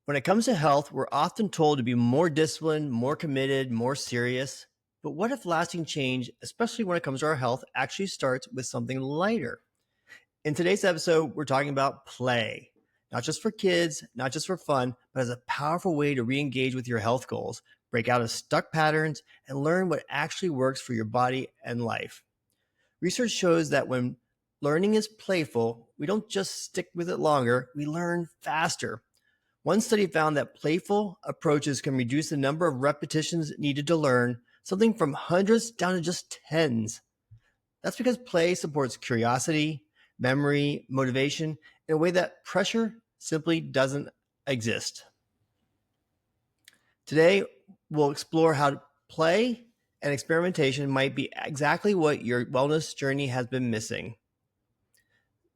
When it comes to health, we're often told to be more disciplined, more committed, more serious. But what if lasting change, especially when it comes to our health, actually starts with something lighter? In today's episode, we're talking about play, not just for kids, not just for fun, but as a powerful way to re engage with your health goals, break out of stuck patterns, and learn what actually works for your body and life. Research shows that when learning is playful, we don't just stick with it longer, we learn faster. One study found that playful approaches can reduce the number of repetitions needed to learn, something from hundreds down to just tens. That's because play supports curiosity, memory, motivation in a way that pressure simply doesn't exist. Today, we'll explore how play and experimentation might be exactly what your wellness journey has been missing.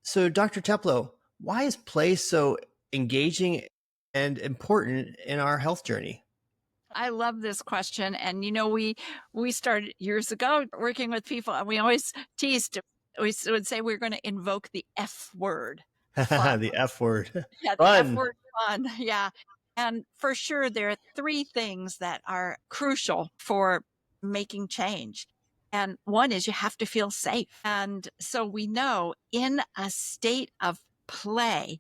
So, Dr. Teplow, why is play so engaging and important in our health journey? I love this question. And we started years ago working with people, and we always teased. Would say we're going to invoke the F word, fun. The F word. Yeah, the F Fun. word, fun. Yeah. And for sure, there are three things that are crucial for making change. And one is you have to feel safe. And so we know in a state of play,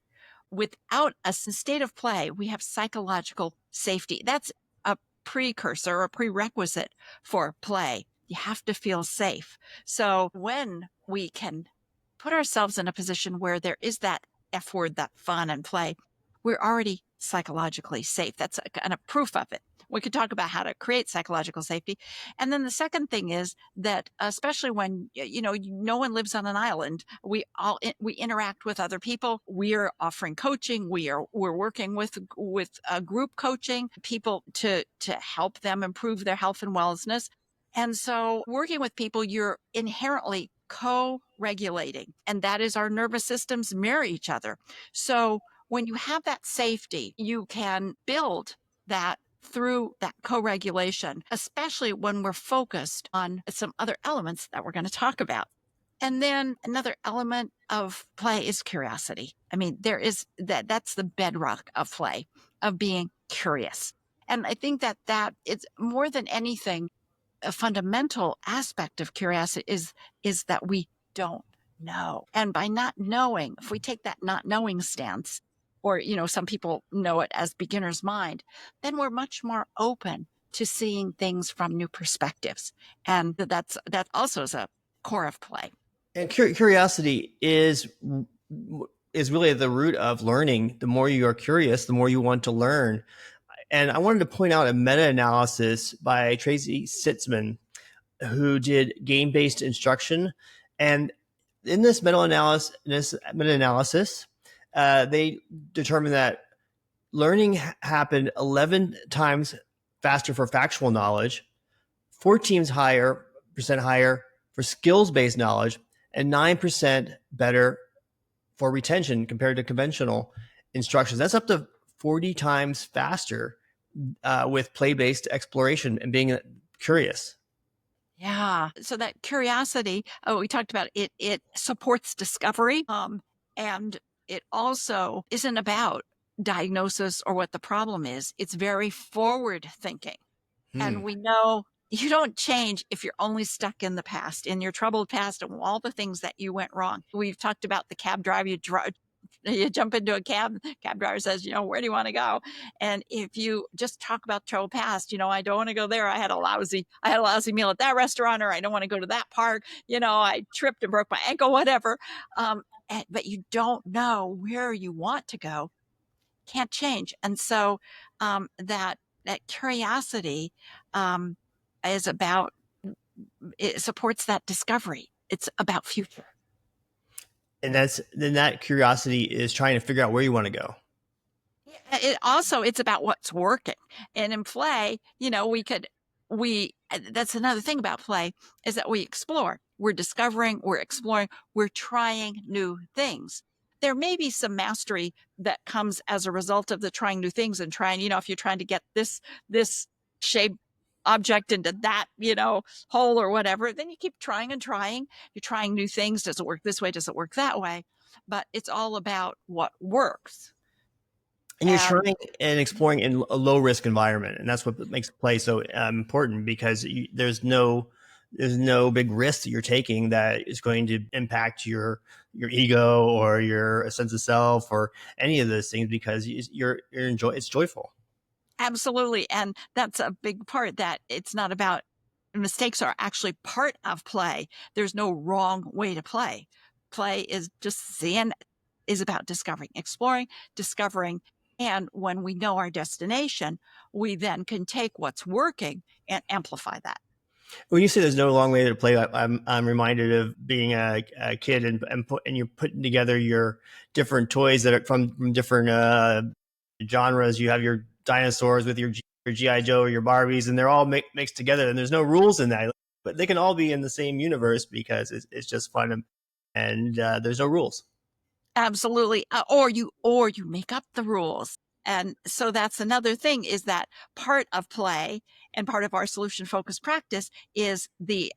without a state of play, we have psychological safety. That's a precursor or prerequisite for play. You have to feel safe. So when we can put ourselves in a position where there is that F word, that fun and play, we're already psychologically safe. That's a kind of proof of it. We could talk about how to create psychological safety. And then the second thing is that, especially when, no one lives on an island, we interact with other people. We're offering coaching. We're working with group coaching people to help them improve their health and wellness. And so working with people, you're inherently co-regulating, and that is our nervous systems mirror each other. So when you have that safety, you can build that through that co-regulation, especially when we're focused on some other elements that we're going to talk about. And then another element of play is curiosity. I mean, that's the bedrock of play, of being curious. And I think that it's more than anything, a fundamental aspect of curiosity is that we don't know. And by not knowing, if we take that not knowing stance, or some people know it as beginner's mind, then we're much more open to seeing things from new perspectives. And that also is a core of play. And curiosity is really at the root of learning. The more you are curious, the more you want to learn. And I wanted to point out a meta-analysis by Tracy Sitzman, who did game-based instruction. And in this meta-analysis, they determined that learning happened 11 times faster for factual knowledge, 14% higher for skills-based knowledge, and 9% better for retention compared to conventional instructions. That's up to 40 times faster with play-based exploration and being curious. Yeah. So that curiosity, we talked about it, it supports discovery. And it also isn't about diagnosis or what the problem is. It's very forward thinking. And we know you don't change if you're only stuck in the past, in your troubled past, and all the things that you went wrong. We've talked about the cab driver. You jump into a cab driver says, where do you want to go? And if you just talk about troubled past, I don't want to go there. I had a lousy meal at that restaurant, or I don't want to go to that park. I tripped and broke my ankle, whatever. But you don't know where you want to go. Can't change. And so that curiosity is about, it supports that discovery. It's about future. And then that curiosity is trying to figure out where you want to go. It's about what's working. And in play, that's another thing about play, is that we explore. We're discovering, we're exploring, we're trying new things. There may be some mastery that comes as a result of the trying new things and trying, if you're trying to get this shape object into that, hole or whatever, then you keep trying and trying. You're trying new things. Does it work this way? Does it work that way? But it's all about what works. And you're And trying and exploring in a low risk environment, and that's what makes play so important because there's no big risk that you're taking that is going to impact your ego or your sense of self or any of those things because you're enjoy it's joyful. absolutely. And that's a big part, that it's not about, mistakes are actually part of play. There's no wrong way to play. Play is just zen, is about discovering, exploring, discovering. And when we know our destination, we then can take what's working and amplify that. When you say there's no long way to play, I'm reminded of being a kid and you're putting together your different toys that are from different genres. You have your dinosaurs with your GI Joe or your Barbies, and they're all mixed together. And there's no rules in that, but they can all be in the same universe because it's just fun and there's no rules. Absolutely. Or you make up the rules. And so that's another thing, is that part of play and part of our solution focused practice is the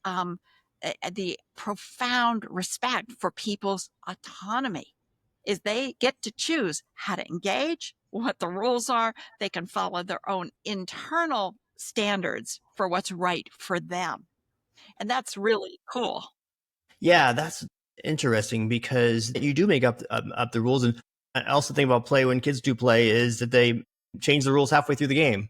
profound respect for people's autonomy, is they get to choose how to engage, what the rules are. They can follow their own internal standards for what's right for them. And that's really cool. Yeah, that's interesting because you do make up the rules, and I also think about play when kids do play is that they change the rules halfway through the game,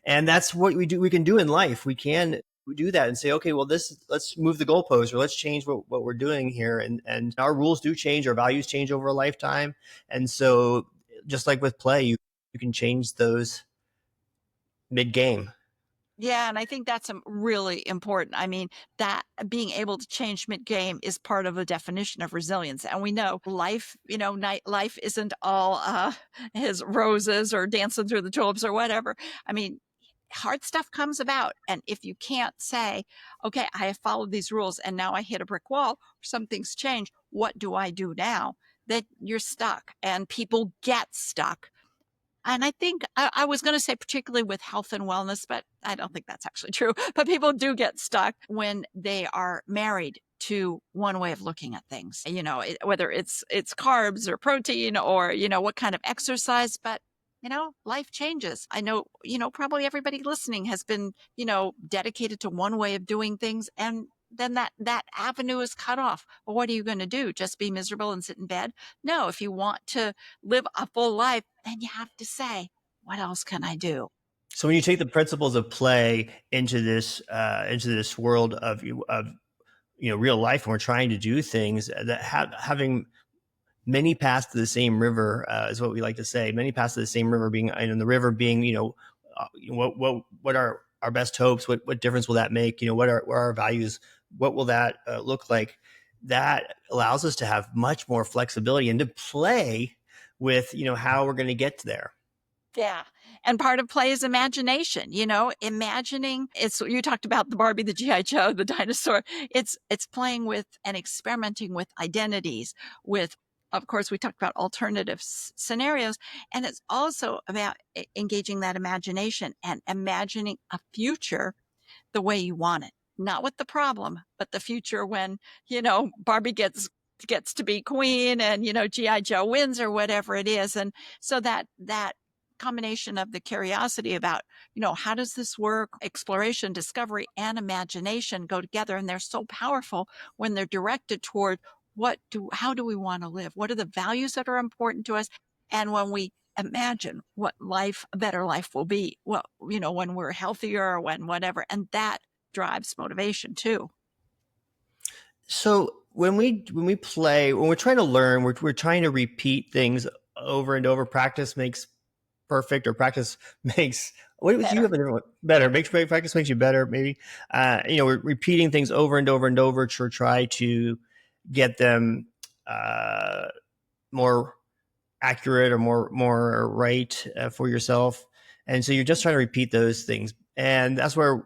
and that's what we do. We can do in life. We do that and say, okay, well, this let's move the goalpost or let's change what we're doing here, and our rules do change, our values change over a lifetime, and so just like with play, you can change those mid game. Yeah, and I think that's really important. I mean, that being able to change mid-game is part of a definition of resilience. And we know life, life isn't all his roses or dancing through the tulips or whatever. I mean, hard stuff comes about. And if you can't say, okay, I have followed these rules and now I hit a brick wall, or something's changed, what do I do now? That you're stuck, and people get stuck. And I think I was going to say, particularly with health and wellness, but I don't think that's actually true. But people do get stuck when they are married to one way of looking at things, whether it's carbs or protein, or, what kind of exercise. But, life changes. I know, probably everybody listening has been, dedicated to one way of doing things. And then that avenue is cut off. Well, what are you going to do? Just be miserable and sit in bed? No, if you want to live a full life, then you have to say, what else can I do? So when you take the principles of play into this world of real life, and we're trying to do things that having many paths to the same river is what we like to say. Many paths to the same river being, and the river being, what are our best hopes? What difference will that make? What are our values? What will that look like? That allows us to have much more flexibility and to play with, how we're going to get there. Yeah. And part of play is imagination, imagining. It's, you talked about the Barbie, the GI Joe, the dinosaur. It's playing with and experimenting with identities, with, of course, we talked about alternative scenarios. And it's also about engaging that imagination and imagining a future the way you want it. Not with the problem, but the future when, Barbie gets to be queen, and, GI Joe wins, or whatever it is. And so that combination of the curiosity about, how does this work? Exploration, discovery, and imagination go together, and they're so powerful when they're directed toward how do we want to live? What are the values that are important to us? And when we imagine what a better life will be, well, when we're healthier, when whatever, and that drives motivation too. So when we play, when we're trying to learn, we're trying to repeat things over and over. Practice makes perfect, or practice makes what would you Better. have a different one? Better. Makes practice makes you better, maybe. We're repeating things over and over and over to try to get them more accurate or more right for yourself. And so you're just trying to repeat those things, and that's where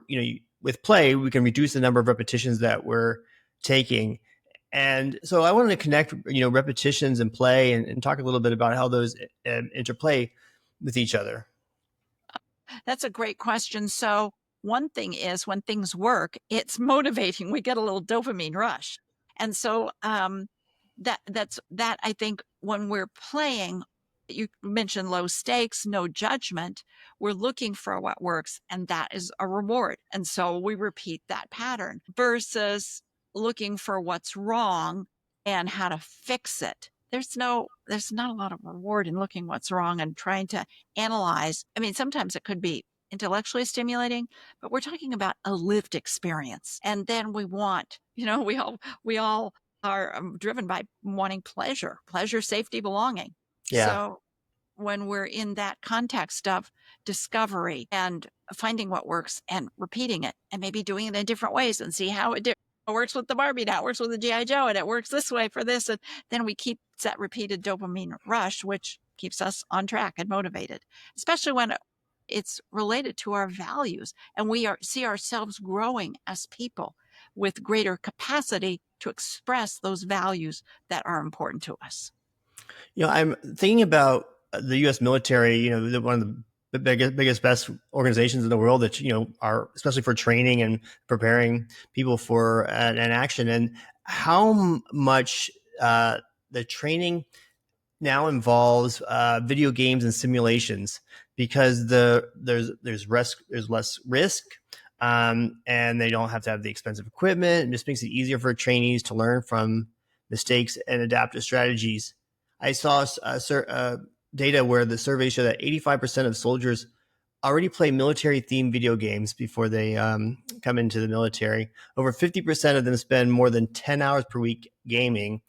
with play we can reduce the number of repetitions that we're taking. And so I wanted to connect, repetitions and play, and talk a little bit about how those interplay with each other. That's a great question. So one thing is, when things work, it's motivating. We get a little dopamine rush. And so that I think when we're playing, You mentioned low stakes, no judgment. We're looking for what works, and that is a reward. And so we repeat that pattern versus looking for what's wrong and how to fix it. There's not a lot of reward in looking what's wrong and trying to analyze. I mean, sometimes it could be intellectually stimulating, but we're talking about a lived experience. And then we want, we all are driven by wanting pleasure, safety, belonging. Yeah. So when we're in that context of discovery and finding what works and repeating it and maybe doing it in different ways and see how it works with the Barbie, now it works with the GI Joe, and it works this way for this, and then we keep that repeated dopamine rush, which keeps us on track and motivated, especially when it's related to our values and see ourselves growing as people with greater capacity to express those values that are important to us. I'm thinking about the U.S. military. One of the biggest, best organizations in the world that are especially for training and preparing people for an action, and how much the training now involves video games and simulations because there's less risk, and they don't have to have the expensive equipment. It just makes it easier for trainees to learn from mistakes and adapt to strategies. I saw data where the survey showed that 85% of soldiers already play military themed video games before they come into the military. Over 50% of them spend more than 10 hours per week gaming,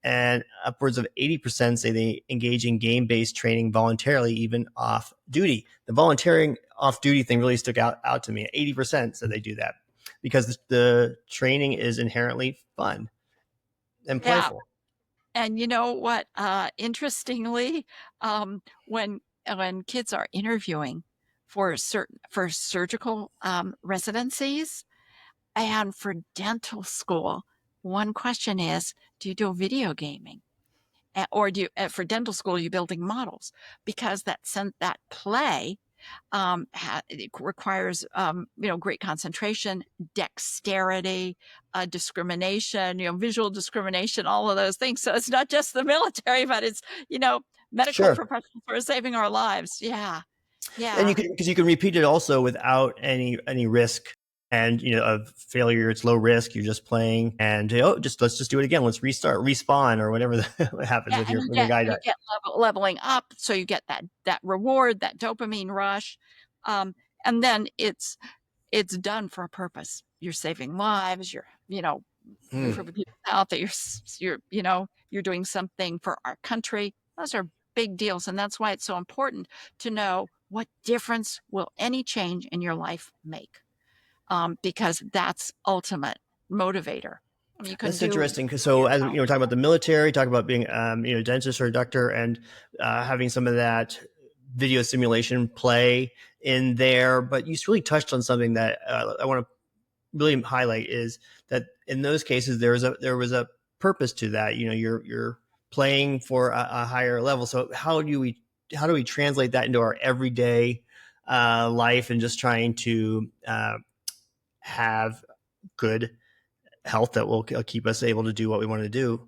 and upwards of 80% say they engage in game-based training voluntarily, even off duty. The volunteering off duty thing really stuck out to me. 80% said they do that because the training is inherently fun and Yeah. playful. And you know what? Interestingly, when kids are interviewing for surgical residencies and for dental school, one question is, do you do video gaming? Or do you, for dental school, you building models? Because that play it requires great concentration, dexterity, discrimination, visual discrimination, all of those things. So it's not just the military, but it's medical Sure. professionals who are saving our lives. Yeah, And yeah, you can repeat it also without any risk and of failure. It's low risk. You're just playing, and let's just do it again. Let's respawn, or whatever what happens yeah. with And your when your guy you dies. get leveling up, so you get that reward, that dopamine rush, and then it's done for a purpose. You're saving lives. You're Hmm. improving people's health. That you're doing something for our country. Those are big deals, and that's why it's so important to know what difference will any change in your life make, because that's ultimate motivator. I mean, you can That's do interesting. you So, as know, talking about the military, talk about being dentist or doctor, and having some of that video simulation play in there. But you really touched on something that I want to really highlight is that in those cases there was a purpose to that. You're playing for a higher level. So how do we translate that into our everyday life and just trying to have good health that will keep us able to do what we want to do?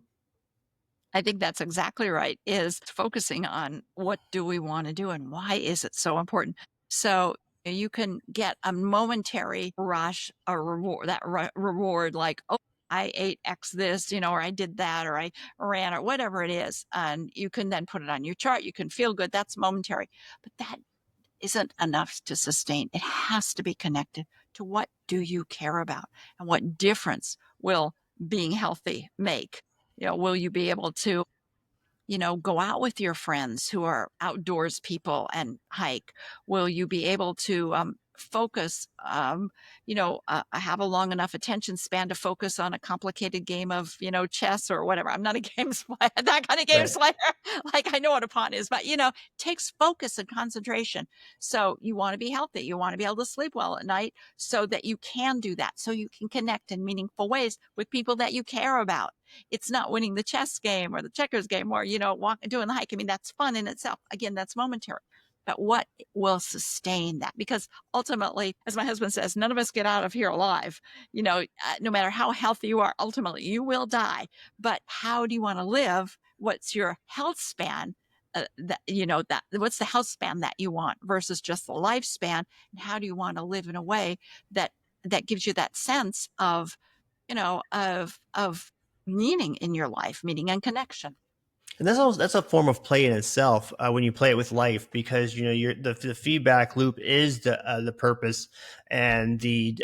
I think that's exactly right, is focusing on what do we want to do and why is it so important. So you can get a momentary rush, a reward, reward like, oh, I ate X this, or I did that, or I ran, or whatever it is. And you can then put it on your chart. You can feel good. That's momentary. But that isn't enough to sustain. It has to be connected to what do you care about and what difference will being healthy make. Will you be able to go out with your friends who are outdoors people and hike? Will you be able to focus, have a long enough attention span to focus on a complicated game of, chess or whatever? I'm not a games player, that kind of games Right. player. Like I know what a pawn is, but, takes focus and concentration. So you want to be healthy. You want to be able to sleep well at night so that you can do that. So you can connect in meaningful ways with people that you care about. It's not winning the chess game or the checkers game or, doing the hike. I mean, that's fun in itself. Again, that's momentary. But what will sustain that? Because ultimately, as my husband says, none of us get out of here alive. No matter how healthy you are, ultimately you will die. But how do you want to live? What's your health span that, that what's the health span that you want versus just the lifespan, and how do you want to live in a way that gives you that sense of, of meaning in your life, meaning and connection. And that's a form of play in itself when you play it with life, because the feedback loop is the purpose and the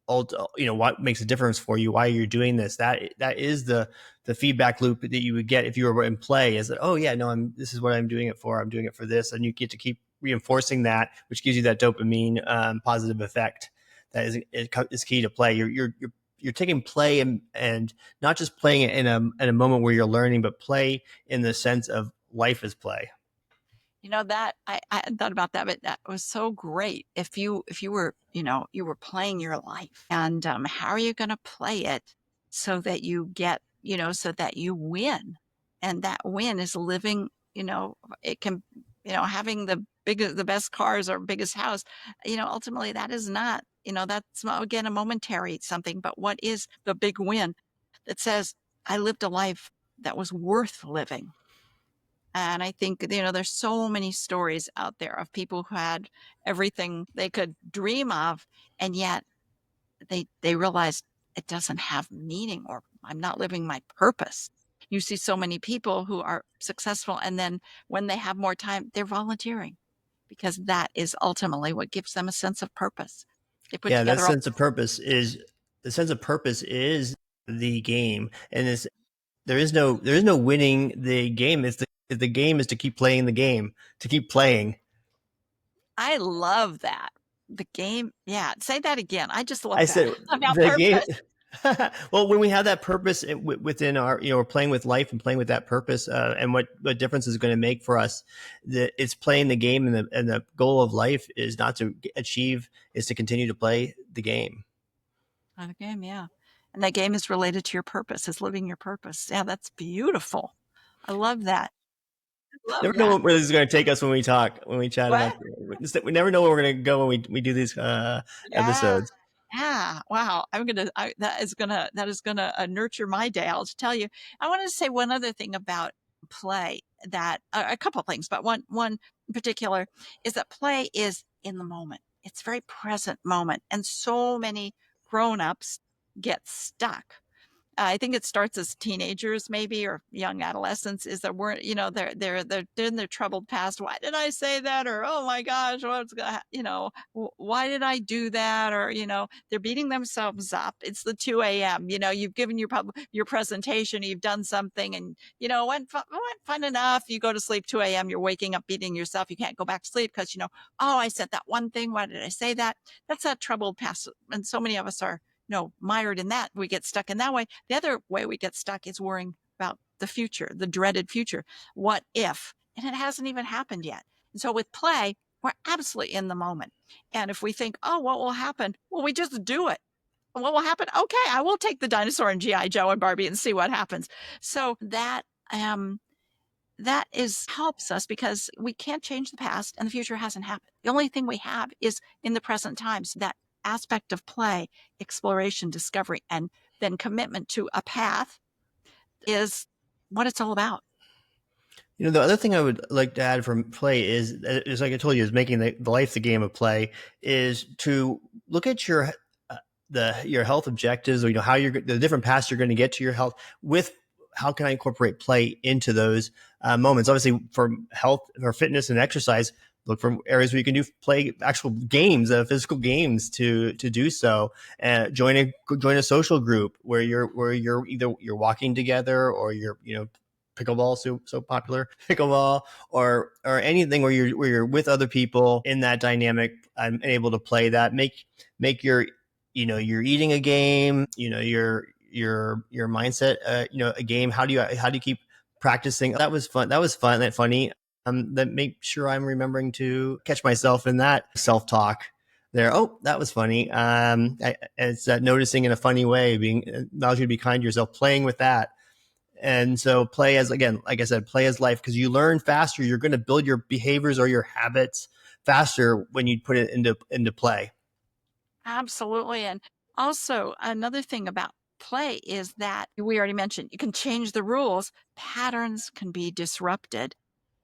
ult, what makes a difference for you, why you're doing this. That is the feedback loop that you would get if you were in play. Is that, oh yeah, no, this is what I'm doing it for. I'm doing it for this, and you get to keep reinforcing that, which gives you that dopamine positive effect. That is key to play. You're taking play and not just playing it in a moment where you're learning, but play in the sense of life is play. That I hadn't thought about that, but that was so great. If you were, you were playing your life, and how are you going to play it so that you get, so that you win, and that win is living. It can, having the best cars or biggest house. Ultimately, that is not, that's again a momentary something. But what is the big win that says I lived a life that was worth living? And I think, there's so many stories out there of people who had everything they could dream of, and yet they realized it doesn't have meaning, or I'm not living my purpose. You see so many people who are successful, and then when they have more time, they're volunteering, because that is ultimately what gives them a sense of purpose. They put Yeah, that together all. sense of purpose is the sense of purpose is the game, and there is no winning the game. The game is to keep playing the game, to keep playing. I love that. The game. Yeah. Say that again. I just I love that said about the game. purpose. Well, when we have that purpose within our, we're playing with life and playing with that purpose, and what difference is going to make for us. It's playing the game, and the goal of life is not to achieve, is to continue to play the game. On the game, yeah. And that game is related to your purpose, is living your purpose. Yeah, that's beautiful. I love that. I love Never know that. where this is going to take us when we talk, when we chat What? about. We never know where we're going to go when we do these Yeah. episodes. Yeah. Wow. That is gonna nurture my day. I'll just tell you. I wanted to say one other thing about play, that a couple of things, but one in particular is that play is in the moment. It's very present moment, and so many grown-ups get stuck. I think it starts as teenagers, maybe, or young adolescents. Is that we're, they're in their troubled past. Why did I say that? Or, oh my gosh, why did I do that? Or, they're beating themselves up. It's the 2 a.m. You've given your presentation, you've done something, and went fun enough. You go to sleep 2 a.m. You're waking up beating yourself. You can't go back to sleep because oh, I said that one thing. Why did I say that? That's that troubled past, and so many of us are mired in that. We get stuck in that way. The other way we get stuck is worrying about the future, the dreaded future. What if? And it hasn't even happened yet. And so with play, we're absolutely in the moment. And if we think, oh, what will happen? Well, we just do it. What will happen? Okay, I will take the dinosaur and GI Joe and Barbie and see what happens. So um that is helps us, because we can't change the past and the future hasn't happened. The only thing we have is in the present times, that aspect of play, exploration, discovery, and then commitment to a path is what it's all about. The other thing I would like to add from play is like I told you, is making the life the game of play, is to look at uh, your health objectives, or how the different paths you're going to get to your health, with how can I incorporate play into those moments. Obviously, for health or fitness and exercise, look for areas where you can play actual games, physical games, to do so. Join a social group where you're either you're walking together, or you're pickleball, so popular, pickleball, or anything where you're with other people in that dynamic, and able to play that. Make your you're eating a game, your mindset, a game. How do you keep practicing? That was fun. That funny. That make sure I'm remembering to catch myself in that self talk there. Oh, that was funny. It's noticing in a funny way, being allows you to be kind to yourself, playing with that. And so play as, again, like I said, play as life, because you learn faster. You're going to build your behaviors or your habits faster when you put it into play. Absolutely. And also, another thing about play is that we already mentioned you can change the rules, patterns can be disrupted,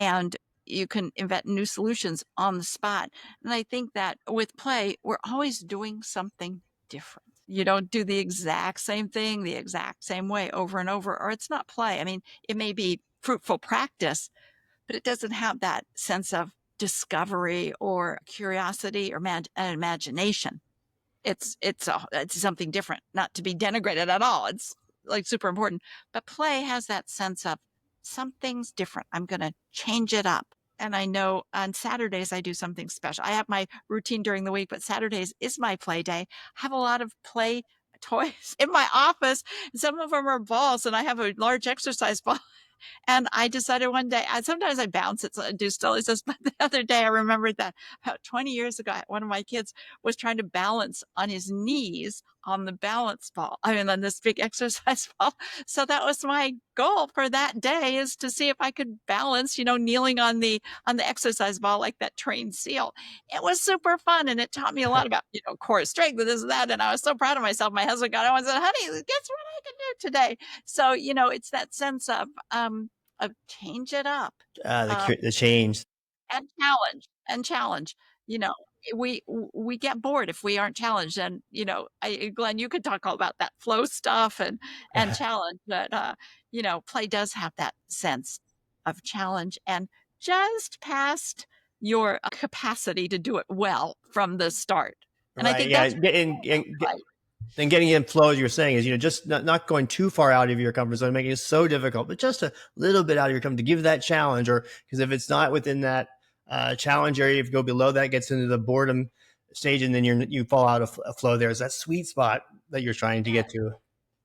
and you can invent new solutions on the spot. And I think that with play, we're always doing something different. You don't do the exact same thing the exact same way over and over, or it's not play. I mean, it may be fruitful practice, but it doesn't have that sense of discovery or curiosity or imagination. It's something different, not to be denigrated at all. It's like super important, but play has that sense of something's different. I'm going to change it up. And I know on Saturdays I do something special. I have my routine during the week, but Saturdays is my play day. I have a lot of play toys in my office. Some of them are balls, and I have a large exercise ball. And I decided one day, sometimes I bounce it, so I do still exist. But the other day, I remembered that about 20 years ago, one of my kids was trying to balance on his knees on the balance ball. I mean, on this big exercise ball. So that was my goal for that day, is to see if I could balance, kneeling on the exercise ball like that trained seal. It was super fun, and it taught me a lot about core strength and this and that. And I was so proud of myself. My husband got home and said, "Honey, guess what I can do today?" So it's that sense of change it up, um, The change. and challenge. You know, we get bored if we aren't challenged. And Glenn, you could talk all about that flow stuff and challenge, but play does have that sense of challenge and just past your capacity to do it well from the start. And I Right. think Yeah. that's right. And getting in flow, as you're saying, is just not going too far out of your comfort zone, making it so difficult, but just a little bit out of your comfort to give that challenge. Or because if it's not within that challenge area, if you go below that, gets into the boredom stage, and then you fall out of flow. There's that sweet spot that you're trying to get to.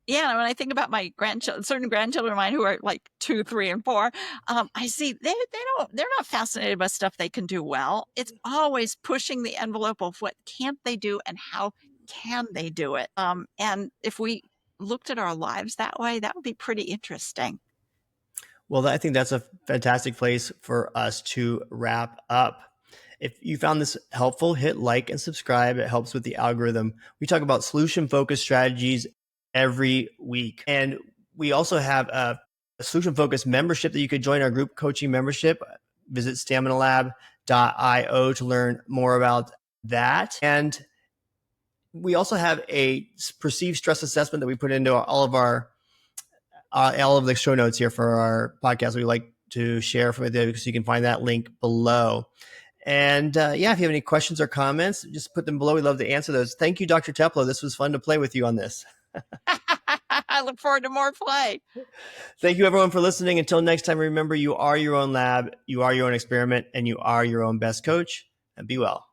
Yeah, when I think about my grandchildren, certain grandchildren of mine who are like 2, 3, and 4, I see they're not fascinated by stuff they can do well. It's always pushing the envelope of what can't they do and how can they do it. And if we looked at our lives that way, that would be pretty interesting. Well, I think that's a fantastic place for us to wrap up. If you found this helpful, hit like and subscribe. It helps with the algorithm. We talk about solution focused strategies every week. And we also have a solution focused membership that you could join, our group coaching membership. Visit staminalab.io to learn more about that. And we also have a perceived stress assessment that we put into all of the show notes here for our podcast. We like to share with you, so you can find that link below. And if you have any questions or comments, just put them below. We'd love to answer those. Thank you, Dr. Teplow. This was fun to play with you on this. I look forward to more play. Thank you, everyone, for listening. Until next time, remember, you are your own lab, you are your own experiment, and you are your own best coach. And be well.